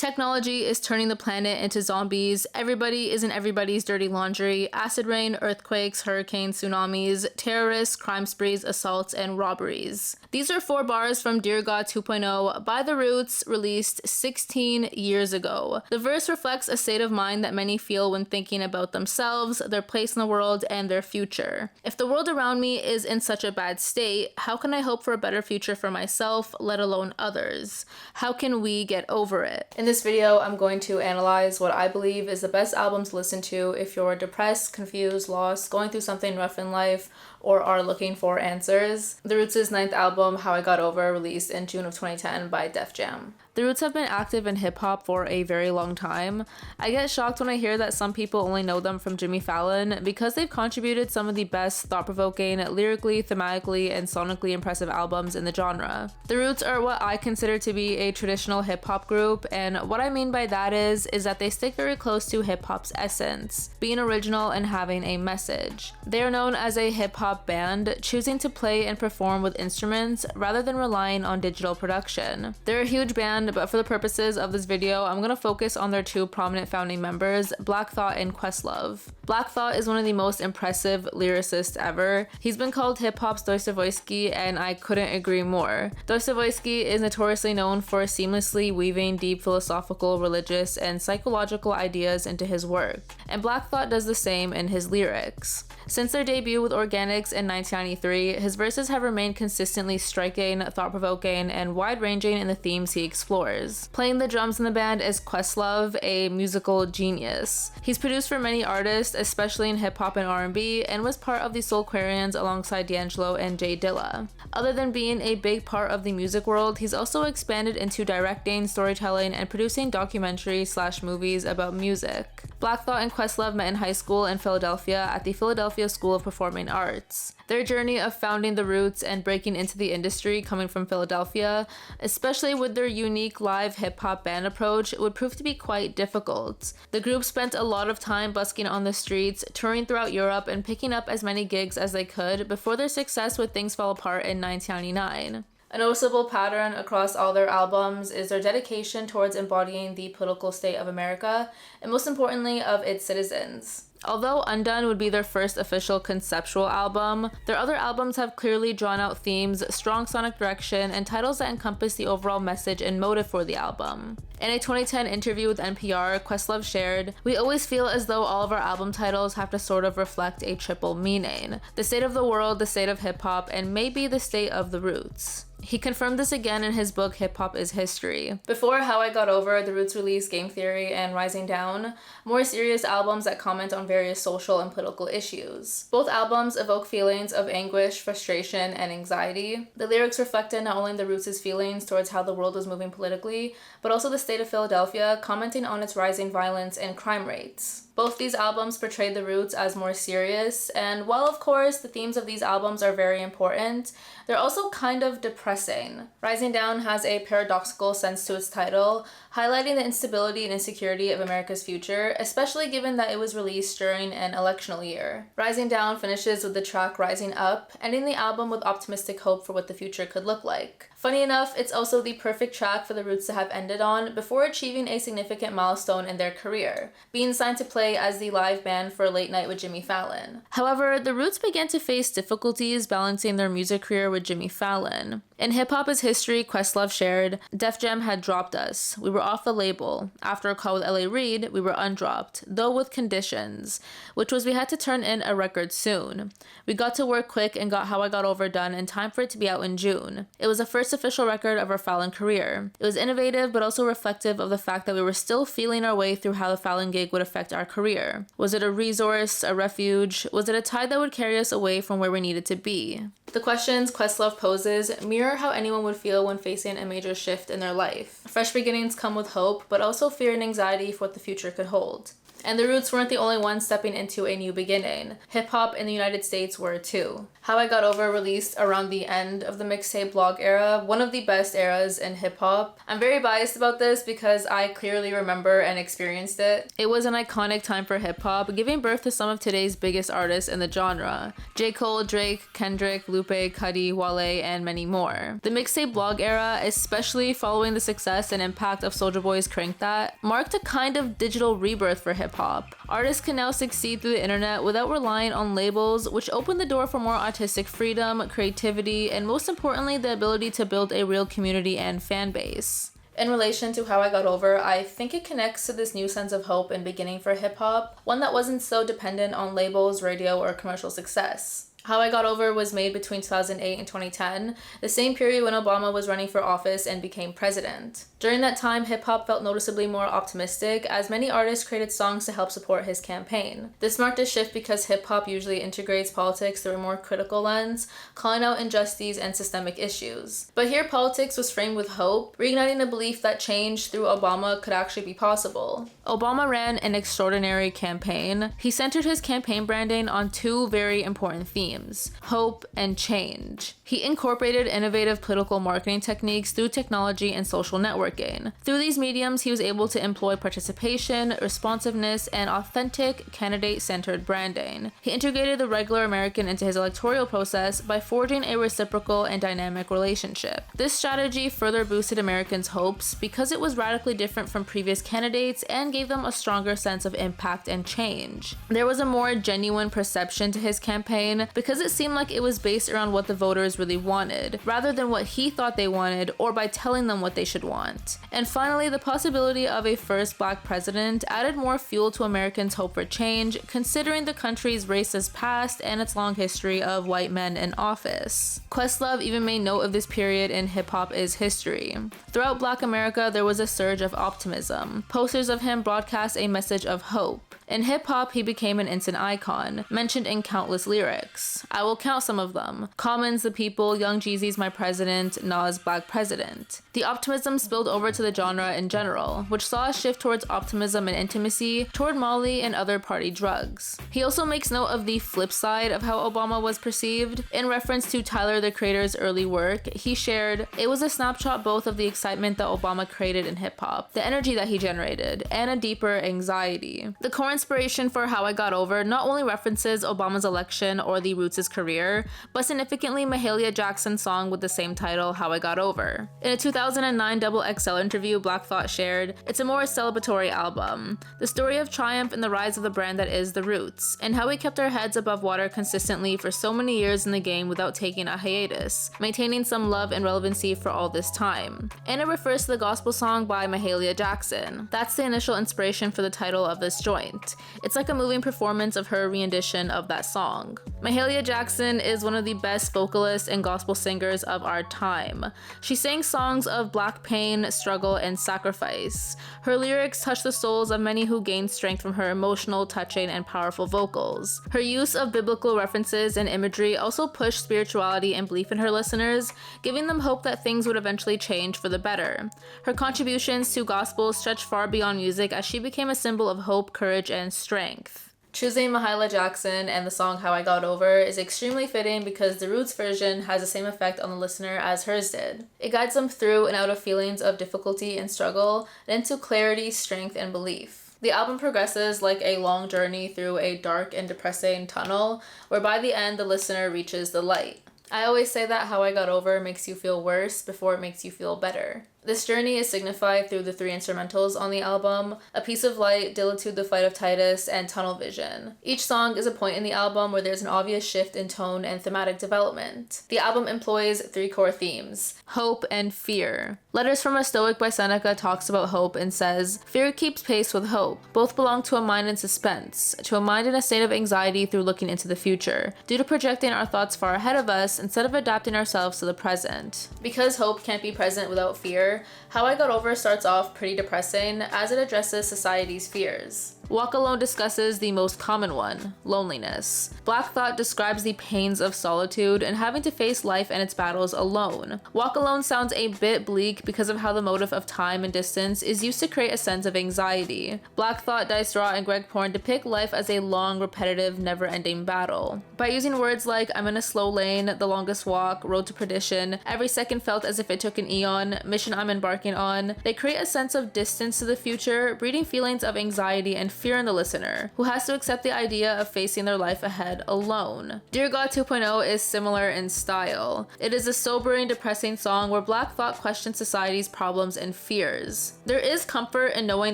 Technology is turning the planet into zombies. Everybody is in everybody's dirty laundry. Acid rain, earthquakes, hurricanes, tsunamis, terrorists, crime sprees, assaults, and robberies. These are 4 bars from Dear God 2.0 by The Roots, released 16 years ago. The verse reflects a state of mind that many feel when thinking about themselves, their place in the world, and their future. If the world around me is in such a bad state, how can I hope for a better future for myself, let alone others? How can we get over it? In this video, I'm going to analyze what I believe is the best album to listen to if you're depressed, confused, lost, going through something rough in life, or are looking for answers. The Roots' 9th album, How I Got Over, released in June of 2010 by Def Jam. The Roots have been active in hip-hop for a very long time. I get shocked when I hear that some people only know them from Jimmy Fallon because they've contributed some of the best thought-provoking, lyrically, thematically, and sonically impressive albums in the genre. The Roots are what I consider to be a traditional hip-hop group, and what I mean by that is that they stick very close to hip-hop's essence, being original and having a message. They are known as a hip-hop band, choosing to play and perform with instruments rather than relying on digital production. They're a huge band, but for the purposes of this video, I'm gonna focus on their 2 prominent founding members, Black Thought and Questlove. Black Thought is one of the most impressive lyricists ever. He's been called hip-hop's Dostoevsky, and I couldn't agree more. Dostoevsky is notoriously known for seamlessly weaving deep philosophical, religious, and psychological ideas into his work, and Black Thought does the same in his lyrics. Since their debut with Organics in 1993, his verses have remained consistently striking, thought-provoking, and wide-ranging in the themes he explores. Playing the drums in the band is Questlove, a musical genius. He's produced for many artists, especially in hip-hop and R&B, and was part of the Soulquarians alongside D'Angelo and Jay Dilla. Other than being a big part of the music world, he's also expanded into directing, storytelling, and producing documentaries/movies about music. Black Thought and Questlove met in high school in Philadelphia at the Philadelphia School of Performing Arts. Their journey of founding The Roots and breaking into the industry coming from Philadelphia, especially with their unique live hip-hop band approach, would prove to be quite difficult. The group spent a lot of time busking on the streets, touring throughout Europe, and picking up as many gigs as they could before their success with Things Fell Apart in 1999. A noticeable pattern across all their albums is their dedication towards embodying the political state of America, and most importantly, of its citizens. Although Undone would be their first official conceptual album, their other albums have clearly drawn out themes, strong sonic direction, and titles that encompass the overall message and motive for the album. In a 2010 interview with NPR, Questlove shared, "We always feel as though all of our album titles have to sort of reflect a triple meaning: the state of the world, the state of hip-hop, and maybe the state of the Roots." He confirmed this again in his book Hip Hop is History. Before How I Got Over, The Roots released Game Theory and Rising Down, more serious albums that comment on various social and political issues. Both albums evoke feelings of anguish, frustration, and anxiety. The lyrics reflected not only The Roots' feelings towards how the world was moving politically, but also the state of Philadelphia, commenting on its rising violence and crime rates. Both these albums portrayed The Roots as more serious, and while of course the themes of these albums are very important, they're also kind of depressing. Rising Down has a paradoxical sense to its title, highlighting the instability and insecurity of America's future, especially given that it was released during an electional year. Rising Down finishes with the track Rising Up, ending the album with optimistic hope for what the future could look like. Funny enough, it's also the perfect track for The Roots to have ended on before achieving a significant milestone in their career, being signed to play as the live band for Late Night with Jimmy Fallon. However, The Roots began to face difficulties balancing their music career with Jimmy Fallon. In Hip Hop is History, Questlove shared, "Def Jam had dropped us. We were off the label. After a call with L.A. Reid, we were undropped, though with conditions, which was we had to turn in a record soon. We got to work quick and got How I Got Over done in time for it to be out in June. It was the first official record of our Fallon career. It was innovative, but also reflective of the fact that we were still feeling our way through how the Fallon gig would affect our career. Was it a resource, a refuge? Was it a tide that would carry us away from where we needed to be?" The questions Questlove poses mirror how anyone would feel when facing a major shift in their life. Fresh beginnings come with hope, but also fear and anxiety for what the future could hold. And the Roots weren't the only ones stepping into a new beginning. Hip-hop in the United States were too. How I Got Over released around the end of the mixtape blog era, one of the best eras in hip-hop. I'm very biased about this because I clearly remember and experienced it. It was an iconic time for hip-hop, giving birth to some of today's biggest artists in the genre. J. Cole, Drake, Kendrick, Lupe, Cudi, Wale, and many more. The mixtape blog era, especially following the success and impact of Soulja Boy's Crank That, marked a kind of digital rebirth for hip-hop. Artists can now succeed through the internet without relying on labels, which opened the door for more artistic freedom, creativity, and most importantly, the ability to build a real community and fan base. In relation to How I Got Over, I think it connects to this new sense of hope and beginning for hip-hop, one that wasn't so dependent on labels, radio, or commercial success. How I Got Over was made between 2008 and 2010, the same period when Obama was running for office and became president. During that time, hip-hop felt noticeably more optimistic, as many artists created songs to help support his campaign. This marked a shift because hip-hop usually integrates politics through a more critical lens, calling out injustice and systemic issues. But here, politics was framed with hope, reigniting the belief that change through Obama could actually be possible. Obama ran an extraordinary campaign. He centered his campaign branding on two very important themes: hope and change. He incorporated innovative political marketing techniques through technology and social networking. Through these mediums, he was able to employ participation, responsiveness, and authentic candidate-centered branding. He integrated the regular American into his electoral process by forging a reciprocal and dynamic relationship. This strategy further boosted Americans' hopes because it was radically different from previous candidates and gave them a stronger sense of impact and change. There was a more genuine perception to his campaign because it seemed like it was based around what the voters really wanted, rather than what he thought they wanted or by telling them what they should want. And finally, the possibility of a first black president added more fuel to Americans' hope for change, considering the country's racist past and its long history of white men in office. Questlove even made note of this period in Hip Hop is History. Throughout Black America, there was a surge of optimism. Posters of him broadcast a message of hope. In hip-hop, he became an instant icon, mentioned in countless lyrics. I will count some of them. Common's The People, Young Jeezy's My President, Nas' Black President. The optimism spilled over to the genre in general, which saw a shift towards optimism and intimacy, toward Molly and other party drugs. He also makes note of the flip side of how Obama was perceived. In reference to Tyler, the Creator's early work, he shared, "It was a snapshot both of the excitement that Obama created in hip-hop, the energy that he generated, and a deeper anxiety." The core inspiration for How I Got Over not only references Obama's election or the Roots' career, but significantly Mahalia Jackson's song with the same title, How I Got Over. In a 2009 XXL interview Black Thought shared, "It's a more celebratory album. The story of triumph and the rise of the brand that is the Roots, and how we kept our heads above water consistently for so many years in the game without taking a hiatus, maintaining some love and relevancy for all this time." And it refers to the gospel song by Mahalia Jackson. That's the initial inspiration for the title of this joint. It's like a moving performance of her rendition of that song. Mahalia Jackson is one of the best vocalists and gospel singers of our time. She sang songs of black pain, struggle, and sacrifice. Her lyrics touch the souls of many who gained strength from her emotional, touching, and powerful vocals. Her use of biblical references and imagery also pushed spirituality and belief in her listeners, giving them hope that things would eventually change for the better. Her contributions to gospel stretched far beyond music as she became a symbol of hope, courage, and strength. Choosing Mahalia Jackson and the song How I Got Over is extremely fitting because the Roots version has the same effect on the listener as hers did. It guides them through and out of feelings of difficulty and struggle, and into clarity, strength, and belief. The album progresses like a long journey through a dark and depressing tunnel, where by the end the listener reaches the light. I always say that How I Got Over makes you feel worse before it makes you feel better. This journey is signified through the three instrumentals on the album: A Piece of Light, Diluted the Fight of Titus, and Tunnel Vision. Each song is a point in the album where there's an obvious shift in tone and thematic development. The album employs three core themes: hope and fear. Letters from a Stoic by Seneca talks about hope and says, "Fear keeps pace with hope. Both belong to a mind in suspense, to a mind in a state of anxiety through looking into the future, due to projecting our thoughts far ahead of us instead of adapting ourselves to the present." Because hope can't be present without fear, How I Got Over starts off pretty depressing as it addresses society's fears. Walk Alone discusses the most common one, loneliness. Black Thought describes the pains of solitude and having to face life and its battles alone. Walk Alone sounds a bit bleak because of how the motive of time and distance is used to create a sense of anxiety. Black Thought, Dice Raw, and Greg Porn depict life as a long, repetitive, never-ending battle. By using words like "I'm in a slow lane," "the longest walk," "road to perdition," "every second felt as if it took an eon," "mission I'm embarking on," they create a sense of distance to the future, breeding feelings of anxiety and fear in the listener, who has to accept the idea of facing their life ahead alone. Dear God 2.0 is similar in style. It is a sobering, depressing song where Black Thought questions society's problems and fears. There is comfort in knowing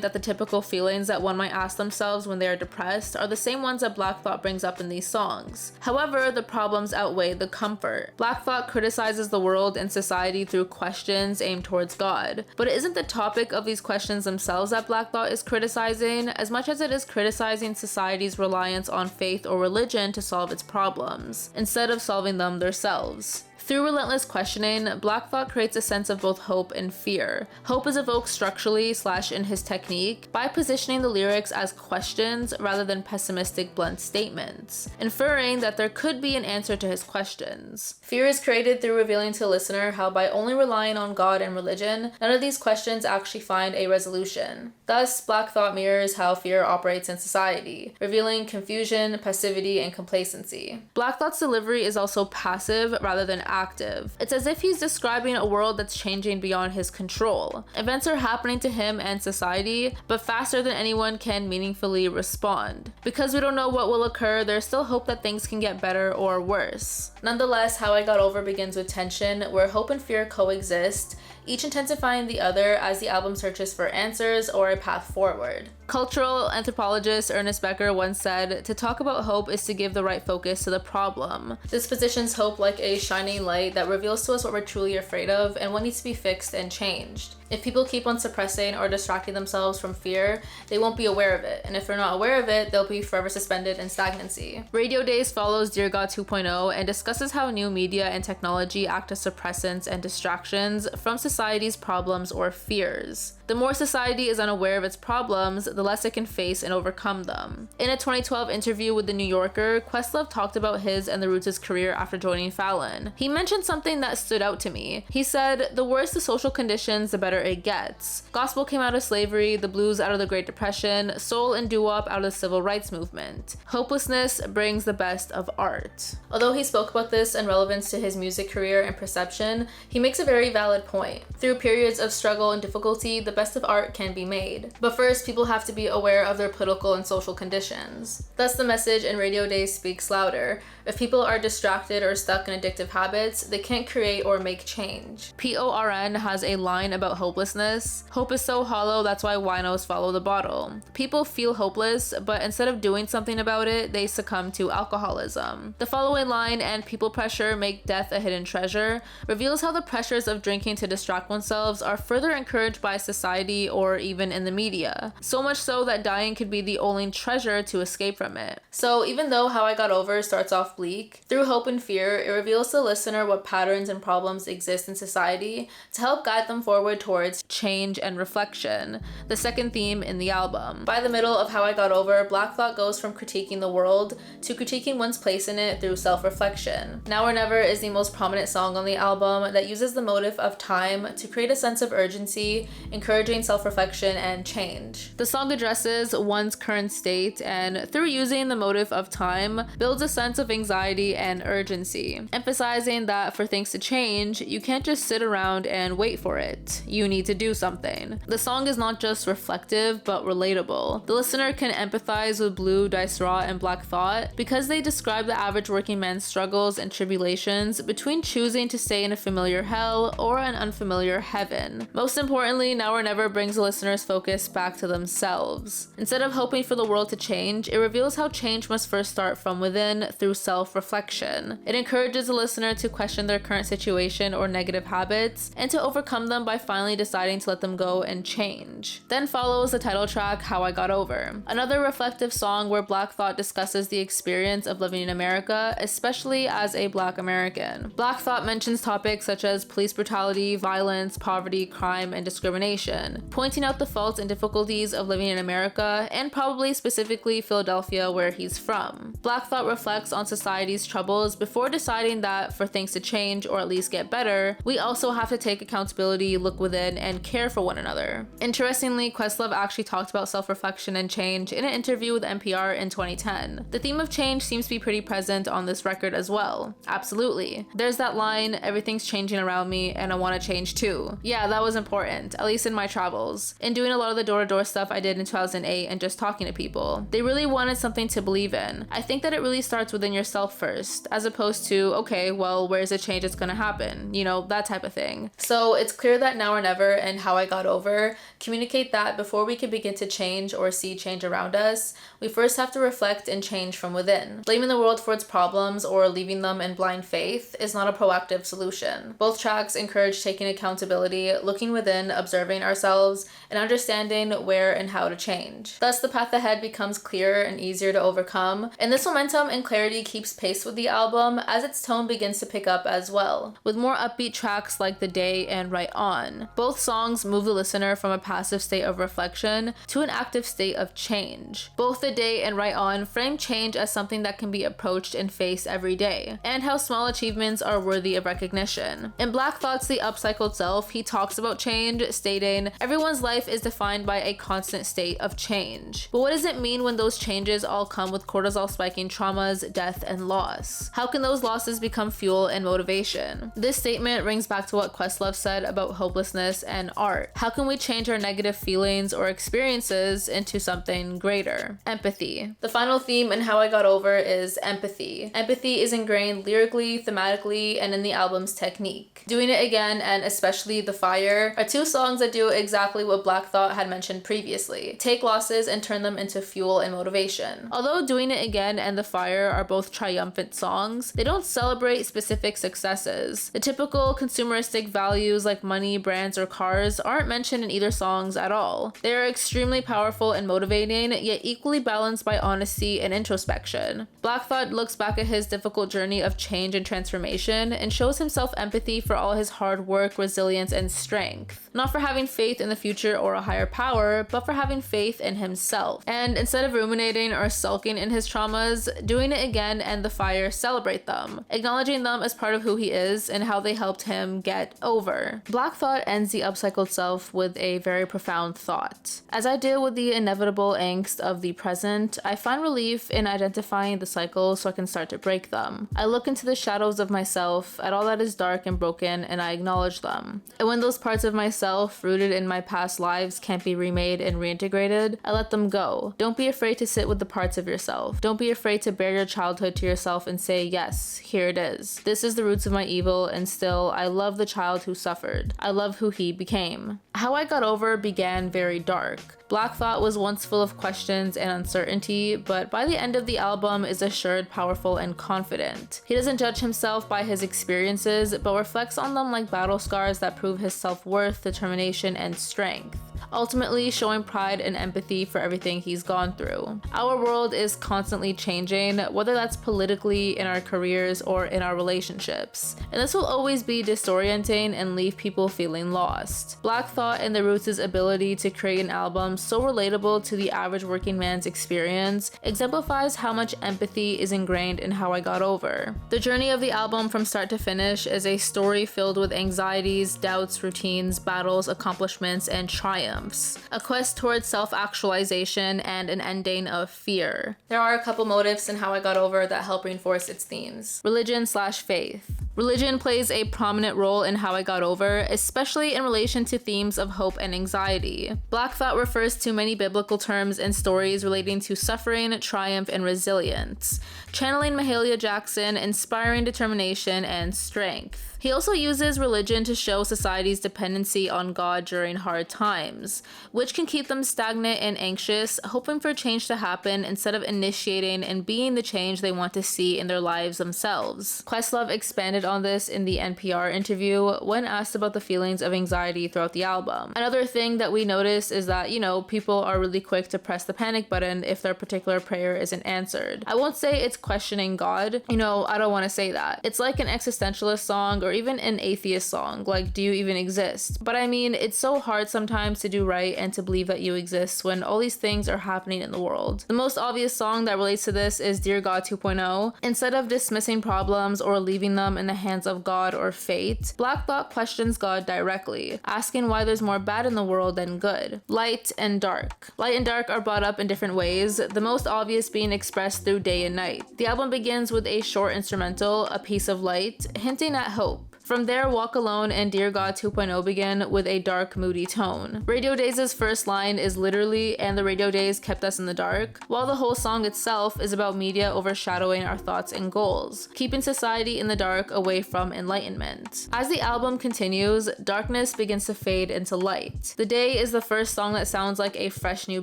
that the typical feelings that one might ask themselves when they are depressed are the same ones that Black Thought brings up in these songs. However, the problems outweigh the comfort. Black Thought criticizes the world and society through questions aimed towards God, but it isn't the topic of these questions themselves that Black Thought is criticizing, as much as it is criticizing society's reliance on faith or religion to solve its problems, instead of solving them themselves. Through relentless questioning, Black Thought creates a sense of both hope and fear. Hope is evoked structurally / in his technique by positioning the lyrics as questions rather than pessimistic blunt statements, inferring that there could be an answer to his questions. Fear is created through revealing to the listener how by only relying on God and religion, none of these questions actually find a resolution. Thus, Black Thought mirrors how fear operates in society, revealing confusion, passivity, and complacency. Black Thought's delivery is also passive rather than active. It's as if he's describing a world that's changing beyond his control. Events are happening to him and society, but faster than anyone can meaningfully respond. Because we don't know what will occur, there's still hope that things can get better or worse. Nonetheless, How I Got Over begins with tension, where hope and fear coexist, each intensifying the other as the album searches for answers or a path forward. Cultural anthropologist Ernest Becker once said, "To talk about hope is to give the right focus to the problem." This positions hope like a shining light that reveals to us what we're truly afraid of and what needs to be fixed and changed. If people keep on suppressing or distracting themselves from fear, they won't be aware of it, and if they're not aware of it, they'll be forever suspended in stagnancy. Radio Days follows Dear God 2.0 and discusses how new media and technology act as suppressants and distractions from society's problems or fears. The more society is unaware of its problems, the less it can face and overcome them. In a 2012 interview with The New Yorker, Questlove talked about his and the Roots' career after joining Fallon. He mentioned something that stood out to me. He said, "The worse the social conditions, the better it gets. Gospel came out of slavery, the blues out of the Great Depression, soul and doo-wop out of the civil rights movement. Hopelessness brings the best of art." Although he spoke about this in relevance to his music career and perception, he makes a very valid point. Through periods of struggle and difficulty, the best of art can be made. But first, people have to be aware of their political and social conditions. Thus, the message in Radio Days speaks louder. If people are distracted or stuck in addictive habits, they can't create or make change. PORN has a line about hopelessness. "Hope is so hollow, that's why winos follow the bottle." People feel hopeless, but instead of doing something about it, they succumb to alcoholism. The following line, "and people pressure make death a hidden treasure," reveals how the pressures of drinking to distract oneself are further encouraged by society or even in the media. So much so that dying could be the only treasure to escape from it. So even though How I Got Over starts off bleak, through hope and fear, it reveals to the listener what patterns and problems exist in society to help guide them forward towards change and reflection, the second theme in the album. By the middle of How I Got Over, Black Thought goes from critiquing the world to critiquing one's place in it through self-reflection. Now or Never is the most prominent song on the album that uses the motive of time to create a sense of urgency, encouraging self-reflection and change. The song addresses one's current state and, through using the motive of time, builds a sense of anxiety and urgency, emphasizing that for things to change, you can't just sit around and wait for it. You need to do something. The song is not just reflective, but relatable. The listener can empathize with Blue, Dice Raw, and Black Thought because they describe the average working man's struggles and tribulations between choosing to stay in a familiar hell or an unfamiliar heaven. Most importantly, Now or Never brings the listener's focus back to themselves. Instead of hoping for the world to change, it reveals how change must first start from within through self-reflection. It encourages the listener to question their current situation or negative habits and to overcome them by finally deciding to let them go and change. Then follows the title track, How I Got Over, another reflective song where Black Thought discusses the experience of living in America, especially as a Black American. Black Thought mentions topics such as police brutality, violence, poverty, crime, and discrimination. reflection, pointing out the faults and difficulties of living in America, and probably specifically Philadelphia, where he's from. Black Thought reflects on society's troubles before deciding that for things to change or at least get better, we also have to take accountability, look within, and care for one another. Interestingly, Questlove actually talked about self-reflection and change in an interview with NPR in 2010. The theme of change seems to be pretty present on this record as well. Absolutely. There's that line, everything's changing around me and I want to change too. Yeah, that was important, at least in my travels. In doing a lot of the door-to-door stuff I did in 2008 and just talking to people. They really wanted something to believe in. I think that it really starts within yourself first, as opposed to, okay, well, where's the change that's gonna happen? You know, that type of thing. So it's clear that Now or Never and How I Got Over communicate that before we can begin to change or see change around us, we first have to reflect and change from within. Blaming the world for its problems or leaving them in blind faith is not a proactive solution. Both tracks encourage taking accountability, looking within, observing ourselves, and understanding where and how to change. Thus, the path ahead becomes clearer and easier to overcome, and this momentum and clarity keeps pace with the album as its tone begins to pick up as well, with more upbeat tracks like The Day and Right On. Both songs move the listener from a passive state of reflection to an active state of change. Both The Day and Right On frame change as something that can be approached and faced every day, and how small achievements are worthy of recognition. In Black Thought's The Upcycled Self, he talks about change, stating, everyone's life is defined by a constant state of change. But what does it mean when those changes all come with cortisol spiking traumas, death, and loss? How can those losses become fuel and motivation? This statement rings back to what Questlove said about hopelessness and art. How can we change our negative feelings or experiences into something greater? Empathy. The final theme in How I Got Over is empathy. Empathy is ingrained lyrically, thematically, and in the album's technique. Doing It Again and especially The Fire are two songs that do exactly what Black Thought had mentioned previously. Take losses and turn them into fuel and motivation. Although Doing It Again and The Fire are both triumphant songs, they don't celebrate specific successes. The typical consumeristic values like money, brands, or cars aren't mentioned in either songs at all. They are extremely powerful and motivating, yet equally balanced by honesty and introspection. Black Thought looks back at his difficult journey of change and transformation and shows himself empathy for all his hard work, resilience, and strength. Not for having faith in the future or a higher power, but for having faith in himself. And instead of ruminating or sulking in his traumas, Doing It Again and The Fire celebrate them, acknowledging them as part of who he is and how they helped him get over. Black Thought ends The Upcycled Self with a very profound thought. As I deal with the inevitable angst of the present, I find relief in identifying the cycles so I can start to break them. I look into the shadows of myself, at all that is dark and broken, and I acknowledge them. And when those parts of myself rooted in my past lives can't be remade and reintegrated, I let them go. Don't be afraid to sit with the parts of yourself. Don't be afraid to bare your childhood to yourself and say, yes, here it is. This is the roots of my evil, and still, I love the child who suffered. I love who he became. How I Got Over began very dark. Black Thought was once full of questions and uncertainty, but by the end of the album is assured, powerful, and confident. He doesn't judge himself by his experiences, but reflects on them like battle scars that prove his self-worth, determination, and strength, ultimately showing pride and empathy for everything he's gone through. Our world is constantly changing, whether that's politically, in our careers, or in our relationships, and this will always be disorienting and leave people feeling lost. Black Thought and the Roots' ability to create an album so relatable to the average working man's experience exemplifies how much empathy is ingrained in How I Got Over. The journey of the album from start to finish is a story filled with anxieties, doubts, routines, battles, accomplishments, and triumphs. A quest towards self-actualization and an ending of fear. There are a couple motives in How I Got Over that help reinforce its themes. Religion/faith. Religion plays a prominent role in How I Got Over, especially in relation to themes of hope and anxiety. Black Thought refers to many biblical terms and stories relating to suffering, triumph, and resilience, channeling Mahalia Jackson, inspiring determination and strength. He also uses religion to show society's dependency on God during hard times, which can keep them stagnant and anxious, hoping for change to happen instead of initiating and being the change they want to see in their lives themselves. Questlove expanded on this in the NPR interview when asked about the feelings of anxiety throughout the album. Another thing that we noticed is that, people are really quick to press the panic button if their particular prayer isn't answered. I won't say it's questioning God. I don't want to say that. It's like an existentialist song or even an atheist song, like, do you even exist? But I mean, it's so hard sometimes to do right and to believe that you exist when all these things are happening in the world. The most obvious song that relates to this is Dear God 2.0. Instead of dismissing problems or leaving them in the hands of God or fate, Black Thought questions God directly, asking why there's more bad in the world than good. Light and dark. Light and dark are brought up in different ways, the most obvious being expressed through day and night. The album begins with a short instrumental, A Piece of Light, hinting at hope. From there, Walk Alone and Dear God 2.0 begin with a dark, moody tone. Radio Days' first line is literally, and the radio days kept us in the dark, while the whole song itself is about media overshadowing our thoughts and goals, keeping society in the dark away from enlightenment. As the album continues, darkness begins to fade into light. The Day is the first song that sounds like a fresh new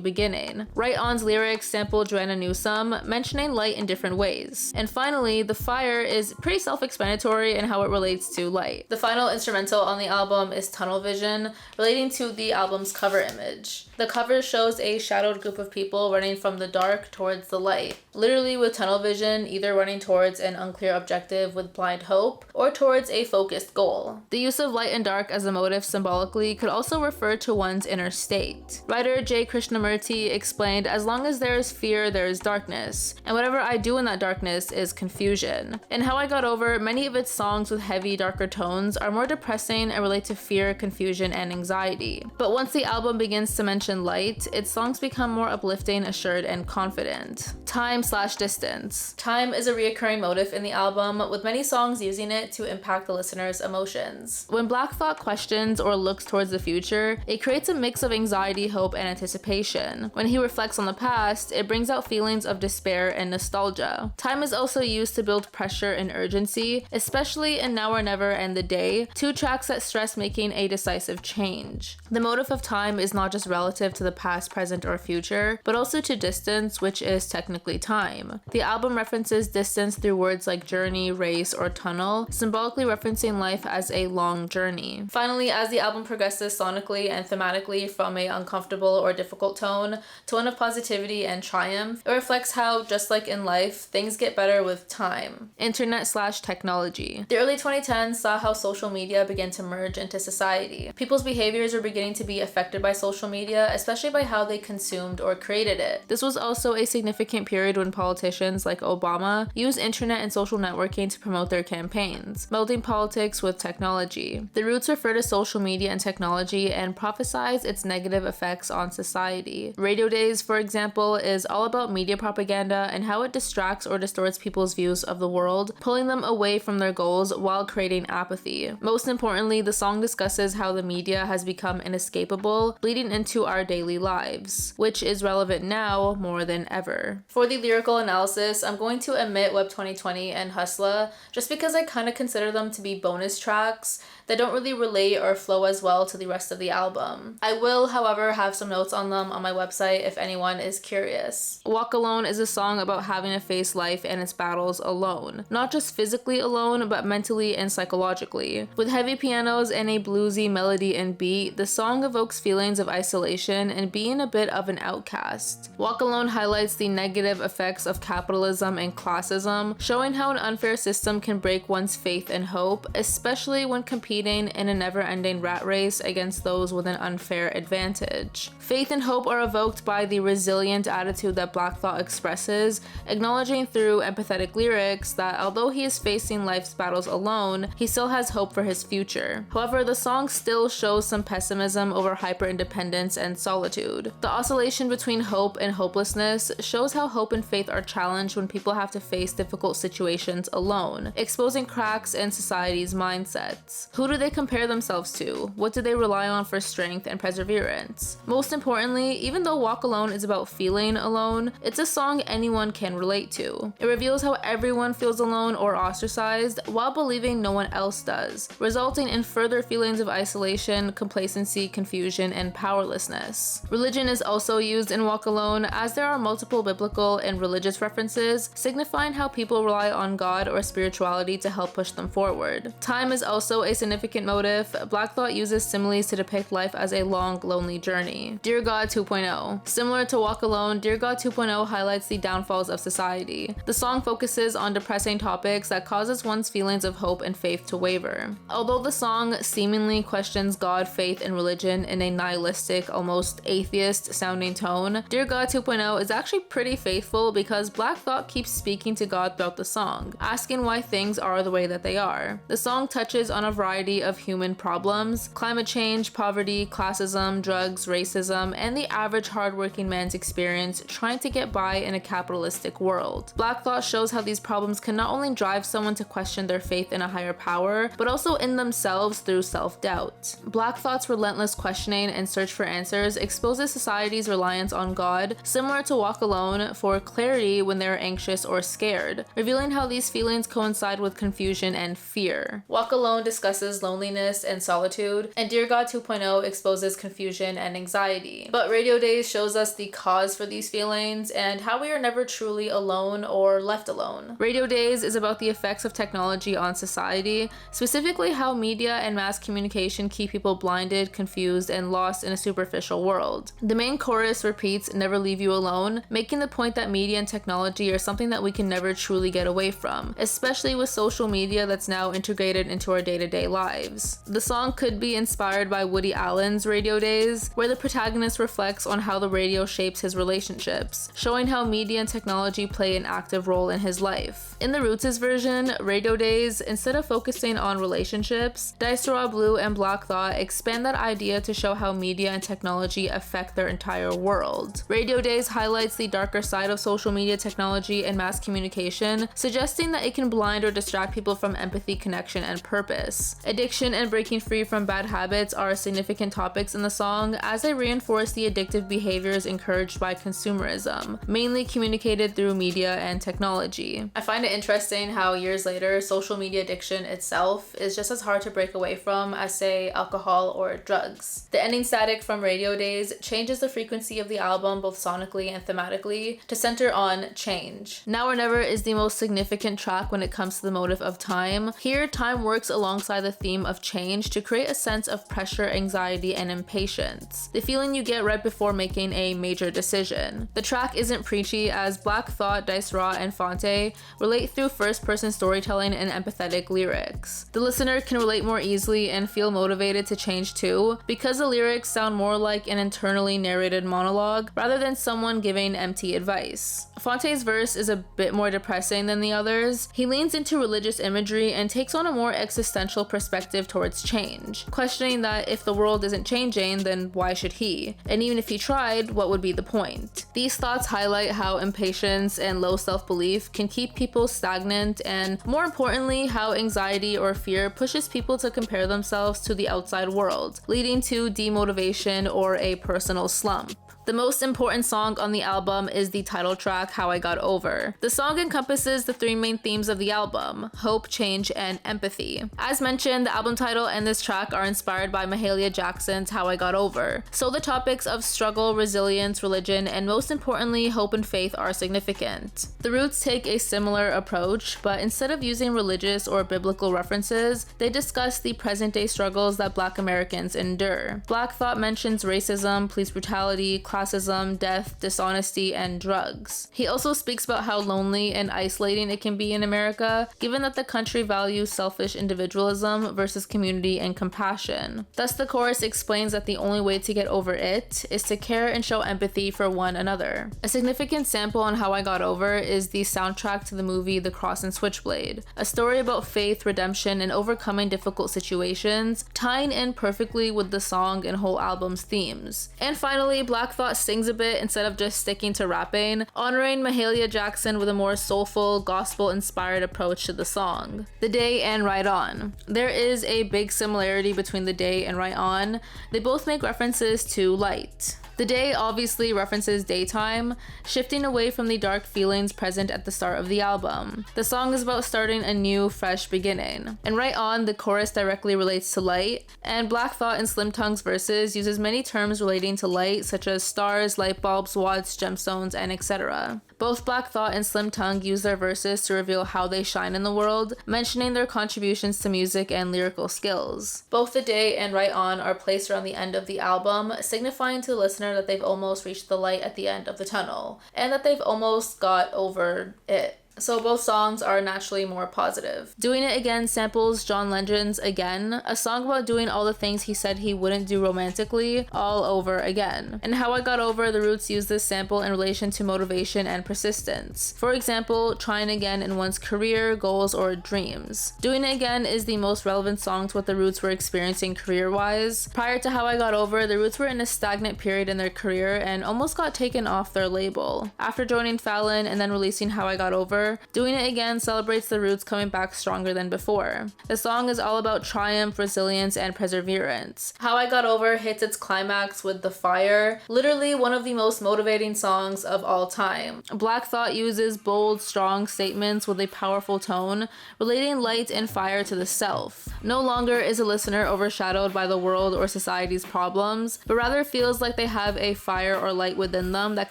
beginning. Right On's lyrics sample Joanna Newsom, mentioning light in different ways. And finally, The Fire is pretty self-explanatory in how it relates to light. The final instrumental on the album is Tunnel Vision, relating to the album's cover image. The cover shows a shadowed group of people running from the dark towards the light, literally with tunnel vision, either running towards an unclear objective with blind hope or towards a focused goal. The use of light and dark as a motive symbolically could also refer to one's inner state. Writer J. Krishnamurti explained, as long as there is fear, there is darkness, and whatever I do in that darkness is confusion. In How I Got Over, many of its songs with heavy, darker tones are more depressing and relate to fear, confusion, and anxiety. But once the album begins to mention light, its songs become more uplifting, assured, and confident. Time/distance. Time is a reoccurring motif in the album, with many songs using it to impact the listener's emotions. When Black Thought questions or looks towards the future, it creates a mix of anxiety, hope, and anticipation. When he reflects on the past, it brings out feelings of despair and nostalgia. Time is also used to build pressure and urgency, especially in Now or Never and The Day, two tracks that stress making a decisive change. The motive of time is not just relative to the past, present, or future, but also to distance, which is technically time. The album references distance through words like journey, race, or tunnel, symbolically referencing life as a long journey. Finally, as the album progresses sonically and thematically from a uncomfortable or difficult tone to one of positivity and triumph, it reflects how, just like in life, things get better with time. Internet/technology. The early 2010s saw how social media began to merge into society. People's behaviors were beginning to be affected by social media, especially by how they consumed or created it. This was also a significant period when politicians like Obama used internet and social networking to promote their campaigns, melding politics with technology. The Roots refer to social media and technology and prophesize its negative effects on society. Radio Days, for example, is all about media propaganda and how it distracts or distorts people's views of the world, pulling them away from their goals while creating apathy. Most importantly, the song discusses how the media has become inescapable, bleeding into our daily lives, which is relevant now more than ever. For the lyrical analysis, I'm going to omit Web 2020 and Hustla just because I kind of consider them to be bonus tracks that don't really relate or flow as well to the rest of the album. I will, however, have some notes on them on my website if anyone is curious. Walk Alone is a song about having to face life and its battles alone. Not just physically alone, but mentally and psychologically. With heavy pianos and a bluesy melody and beat, the song evokes feelings of isolation and being a bit of an outcast. Walk Alone highlights the negative effects of capitalism and classism, showing how an unfair system can break one's faith and hope, especially when competing in a never-ending rat race against those with an unfair advantage. Faith and hope are evoked by the resilient attitude that Black Thought expresses, acknowledging through empathetic lyrics that although he is facing life's battles alone, he still has hope for his future. However, the song still shows some pessimism over hyper-independence and solitude. The oscillation between hope and hopelessness shows how hope and faith are challenged when people have to face difficult situations alone, exposing cracks in society's mindsets. Who do they compare themselves to? What do they rely on for strength and perseverance? Most importantly, even though Walk Alone is about feeling alone, it's a song anyone can relate to. It reveals how everyone feels alone or ostracized while believing no one else does, resulting in further feelings of isolation, complacency, confusion, and powerlessness. Religion is also used in Walk Alone, as there are multiple biblical political and religious references, signifying how people rely on God or spirituality to help push them forward. Time is also a significant motive. Black Thought uses similes to depict life as a long, lonely journey. Dear God 2.0. Similar to Walk Alone, Dear God 2.0 highlights the downfalls of society. The song focuses on depressing topics that causes one's feelings of hope and faith to waver. Although the song seemingly questions God, faith, and religion in a nihilistic, almost atheist-sounding tone, Dear God 2.0 is actually pretty faithful because Black Thought keeps speaking to God throughout the song, asking why things are the way that they are. The song touches on a variety of human problems: climate change, poverty, classism, drugs, racism, and the average hardworking man's experience trying to get by in a capitalistic world. Black Thought shows how these problems can not only drive someone to question their faith in a higher power, but also in themselves through self-doubt. Black Thought's relentless questioning and search for answers exposes society's reliance on God, similar to Walk Alone, for clarity when they're anxious or scared, revealing how these feelings coincide with confusion and fear. Walk Alone discusses loneliness and solitude, and Dear God 2.0 exposes confusion and anxiety. But Radio Days shows us the cause for these feelings and how we are never truly alone or left alone. Radio Days is about the effects of technology on society, specifically how media and mass communication keep people blinded, confused, and lost in a superficial world. The main chorus repeats, "Never leave you alone," making the point that media and technology are something that we can never truly get away from, especially with social media that's now integrated into our day-to-day lives. The song could be inspired by Woody Allen's Radio Days, where the protagonist reflects on how the radio shapes his relationships, showing how media and technology play an active role in his life. In the Roots' version, Radio Days, instead of focusing on relationships, Dice Raw Blue and Black Thought expand that idea to show how media and technology affect their entire world. Radio Days highlights the darker side of social media technology and mass communication, suggesting that it can blind or distract people from empathy, connection, and purpose. Addiction and breaking free from bad habits are significant topics in the song, as they reinforce the addictive behaviors encouraged by consumerism, mainly communicated through media and technology. I find it interesting how years later, social media addiction itself is just as hard to break away from as, say, alcohol or drugs. The ending static from Radio Days changes the frequency of the album both sonically and thematically to center on change. Now or Never is the most significant track when it comes to the motive of time. Here, time works alongside the theme of change to create a sense of pressure, anxiety, and impatience, the feeling you get right before making a major decision. The track isn't preachy, as Black Thought, Dice Raw, and Fonte relate through first-person storytelling and empathetic lyrics. The listener can relate more easily and feel motivated to change too, because the lyrics sound more like an internally narrated monologue rather than someone giving empty advice. Fonte's verse is a bit more depressing than the others. He leans into religious imagery and takes on a more existential perspective towards change, questioning that if the world isn't changing, then why should he? And even if he tried, what would be the point? These thoughts highlight how impatience and low self-belief can keep people stagnant, and more importantly, how anxiety or fear pushes people to compare themselves to the outside world, leading to demotivation or a personal slump. The most important song on the album is the title track, How I Got Over. The song encompasses the three main themes of the album: hope, change, and empathy. As mentioned, the album title and this track are inspired by Mahalia Jackson's How I Got Over, so the topics of struggle, resilience, religion, and most importantly, hope and faith are significant. The Roots take a similar approach, but instead of using religious or biblical references, they discuss the present-day struggles that Black Americans endure. Black Thought mentions racism, police brutality, classism, death, dishonesty, and drugs. He also speaks about how lonely and isolating it can be in America, given that the country values selfish individualism versus community and compassion. Thus, the chorus explains that the only way to get over it is to care and show empathy for one another. A significant sample on How I Got Over is the soundtrack to the movie The Cross and Switchblade, a story about faith, redemption, and overcoming difficult situations, tying in perfectly with the song and whole album's themes. And finally, Black Thought sings a bit instead of just sticking to rapping, honoring Mahalia Jackson with a more soulful, gospel-inspired approach to the song. The Day and Right On. There is a big similarity between The Day and Right On. They both make references to light. The Day obviously references daytime, shifting away from the dark feelings present at the start of the album. The song is about starting a new, fresh beginning. And Right On, the chorus directly relates to light, and Black Thought in Slim Tongue's verses uses many terms relating to light, such as stars, light bulbs, watts, gemstones, and etc. Both Black Thought and Slim Tongue use their verses to reveal how they shine in the world, mentioning their contributions to music and lyrical skills. Both The Day and Right On are placed around the end of the album, signifying to the listener that they've almost reached the light at the end of the tunnel, and that they've almost got over it. So both songs are naturally more positive. Doing It Again samples John Legend's Again, a song about doing all the things he said he wouldn't do romantically all over again. And How I Got Over, the Roots use this sample in relation to motivation and persistence. For example, trying again in one's career, goals, or dreams. Doing It Again is the most relevant song to what the Roots were experiencing career-wise. Prior to How I Got Over, the Roots were in a stagnant period in their career and almost got taken off their label. After joining Fallon and then releasing How I Got Over, Doing It Again celebrates the Roots coming back stronger than before. The song is all about triumph, resilience, and perseverance. How I Got Over hits its climax with The Fire, literally one of the most motivating songs of all time. Black Thought uses bold, strong statements with a powerful tone, relating light and fire to the self. No longer is a listener overshadowed by the world or society's problems, but rather feels like they have a fire or light within them that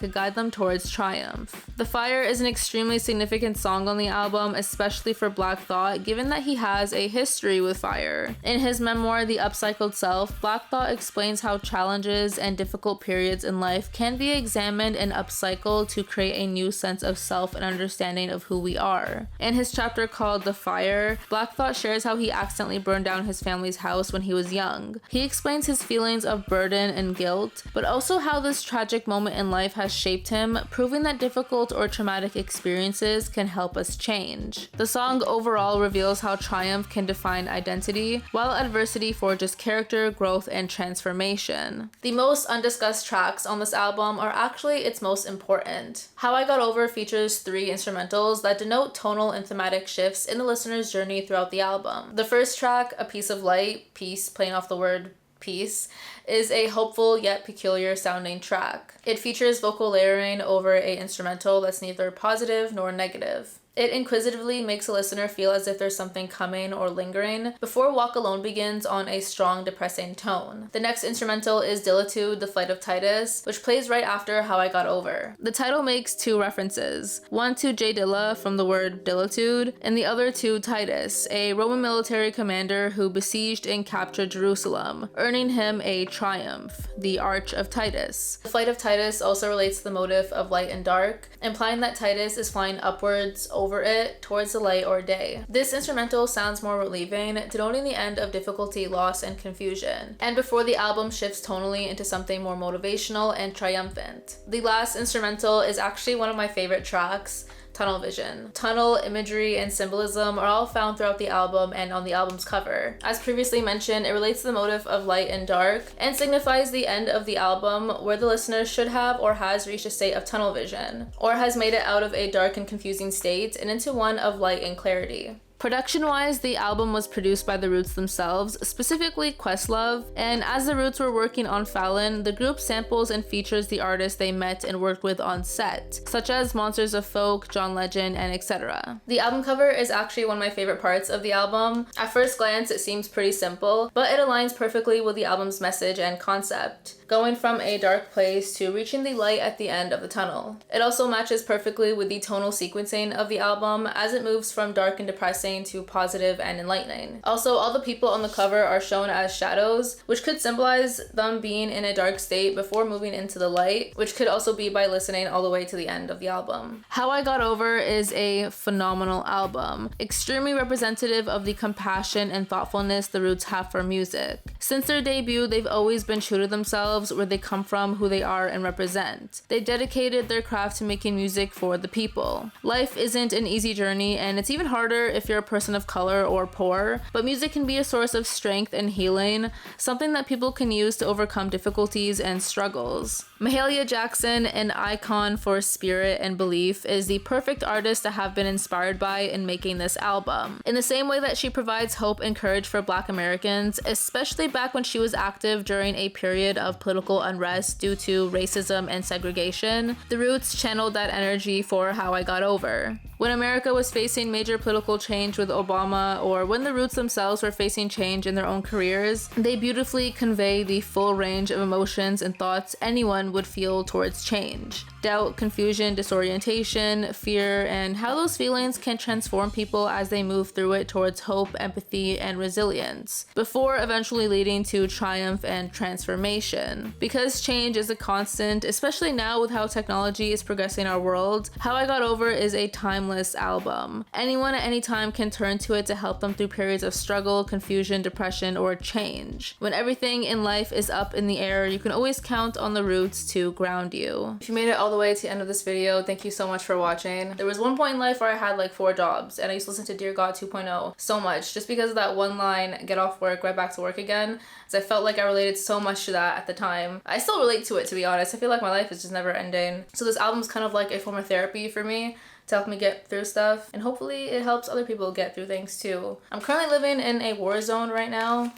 could guide them towards triumph. The Fire is an extremely significant song on the album, especially for Black Thought, given that he has a history with fire. In his memoir, The Upcycled Self, Black Thought explains how challenges and difficult periods in life can be examined and upcycled to create a new sense of self and understanding of who we are. In his chapter called The Fire, Black Thought shares how he accidentally burned down his family's house when he was young. He explains his feelings of burden and guilt, but also how this tragic moment in life has shaped him, proving that difficult or traumatic experiences can help us change. The song overall reveals how triumph can define identity, while adversity forges character, growth, and transformation. The most undiscussed tracks on this album are actually its most important. How I Got Over features 3 instrumentals that denote tonal and thematic shifts in the listener's journey throughout the album. The first track, A Piece of Light, piece playing off the word piece, is a hopeful yet peculiar sounding track. It features vocal layering over an instrumental that's neither positive nor negative. It inquisitively makes a listener feel as if there's something coming or lingering before Walk Alone begins on a strong, depressing tone. The next instrumental is Dilitude, The Flight of Titus, which plays right after How I Got Over. The title makes 2 references, one to J Dilla from the word dilitude, and the other to Titus, a Roman military commander who besieged and captured Jerusalem, earning him a triumph, the Arch of Titus. The Flight of Titus also relates to the motif of light and dark, implying that Titus is flying upwards over it towards the light or day. This instrumental sounds more relieving, denoting the end of difficulty, loss, and confusion, and before the album shifts tonally into something more motivational and triumphant. The last instrumental is actually one of my favorite tracks, Tunnel Vision. Tunnel imagery and symbolism are all found throughout the album and on the album's cover. As previously mentioned, it relates to the motif of light and dark and signifies the end of the album where the listener should have or has reached a state of tunnel vision, or has made it out of a dark and confusing state and into one of light and clarity. Production-wise, the album was produced by the Roots themselves, specifically Questlove, and as the Roots were working on Fallon, the group samples and features the artists they met and worked with on set, such as Monsters of Folk, John Legend, and etc. The album cover is actually one of my favorite parts of the album. At first glance, it seems pretty simple, but it aligns perfectly with the album's message and concept, going from a dark place to reaching the light at the end of the tunnel. It also matches perfectly with the tonal sequencing of the album as it moves from dark and depressing to positive and enlightening. Also, all the people on the cover are shown as shadows, which could symbolize them being in a dark state before moving into the light, which could also be by listening all the way to the end of the album. How I Got Over is a phenomenal album, extremely representative of the compassion and thoughtfulness the Roots have for music. Since their debut, they've always been true to themselves, where they come from, who they are, and represent. They dedicated their craft to making music for the people. Life isn't an easy journey, and it's even harder if you're a person of color or poor, but music can be a source of strength and healing, something that people can use to overcome difficulties and struggles. Mahalia Jackson, an icon for spirit and belief, is the perfect artist to have been inspired by in making this album. In the same way that she provides hope and courage for Black Americans, especially back when she was active during a period of political unrest due to racism and segregation, the Roots channeled that energy for How I Got Over. When America was facing major political change with Obama, or when the Roots themselves were facing change in their own careers, they beautifully convey the full range of emotions and thoughts anyone would feel towards change. Doubt, confusion, disorientation, fear, and how those feelings can transform people as they move through it towards hope, empathy, and resilience, before eventually leading to triumph and transformation. Because change is a constant, especially now with how technology is progressing our world, How I Got Over is a timeless album. Anyone at any time can turn to it to help them through periods of struggle, confusion, depression, or change. When everything in life is up in the air, you can always count on the roots to ground you. If you made it all the way to the end of this video, thank you so much for watching. There was one point in life where I had like 4 jobs, and I used to listen to Dear God 2.0 so much, just because of that one line, get off work, right back to work again, because I felt like I related so much to that at the time. I still relate to it, to be honest. I feel like my life is just never ending. So this album's kind of like a form of therapy for me, to help me get through stuff, and hopefully it helps other people get through things too. I'm currently living in a war zone right now.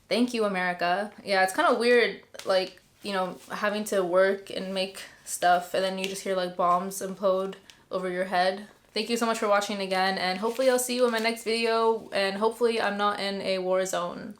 Thank you, America. Yeah, it's kind of weird, like, you know, having to work and make stuff and then you just hear like bombs implode over your head. Thank you so much for watching again, and hopefully I'll see you in my next video, and hopefully I'm not in a war zone.